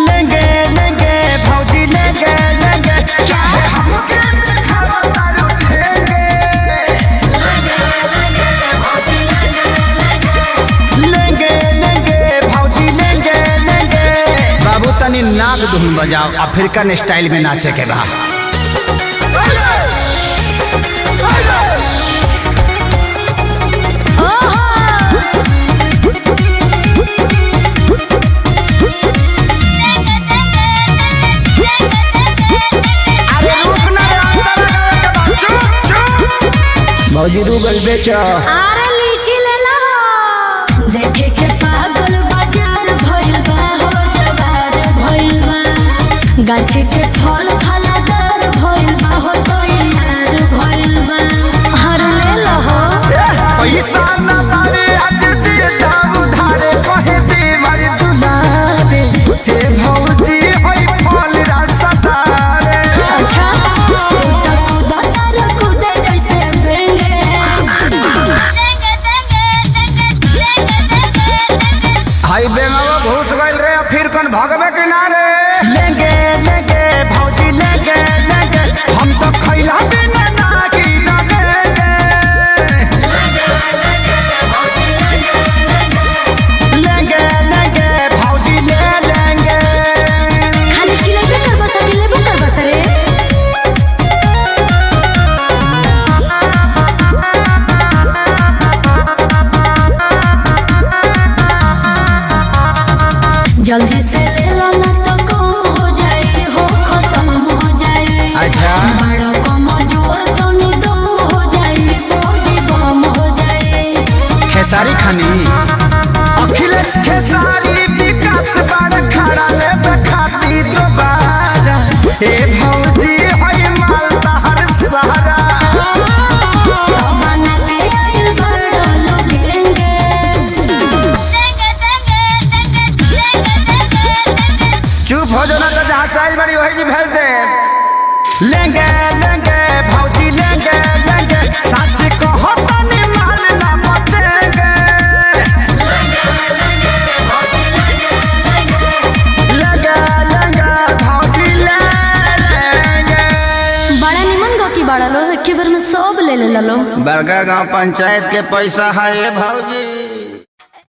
लेंगे लेंगे भौजी लेंगे लेंगे क्या हमके दिखावा तारू ठेंगे लेंगे लेंगे भौजी लेंगे लेंगे। बाबू तनी नाग धुन बजाओ, अफ्रीकन स्टाइल में नाचे के बा। भौजी रूगल बेचो आरे लीची ले लो, देखे के पागल बाजार भइल बा हो जवार भइल बा, गाछी के फल फलादार भइल बा हो तो यार भइल बा। हर ले लो हो पैसा न पावे आज दे दाम उधारे कहे दे मारी दुलारे हे भौजी होई फल रसदारे। अच्छा कूदा कूदे जैसे बेंगे हाई बेंगावा घुस गइल रे, फिर कन भगवे किनारे। लेंगे लेंगे भौजी लेंगे लेंगे हम तो खैला बिना ना की लगेंगे। लेंगे लेंगे भौजी ले लेंगे। खाली चिलेबे कर बस लेबे कर बस रे। जल्दी से ले लो ना तो कम हो जाए हो, खत्म हो जाए। अच्छा बड़ा कम जोर तो निदम हो जाए, बॉडी बम हो जाए। खेसारी खानी अखिलेश खेसारी विकास बार खड़ा ले बखाती दोबारा हे भौजी होई माल तहर सहारा। बना के आइल बड़ा लोगेंगे चुप हो जाना तो जहाँ साइज बड़ी वही जी भेज दे। लेंगे लेंगे भौजी लेंगे लेंगे सच कहो तनी माल ना बचेंगे। लेंगे लेंगे भौजी ले लेंगे। बड़ा निमन गो की बड़ा लो, एक बार में सब ले ले लो। बड़का गांव पंचायत के पैसा है भौजी।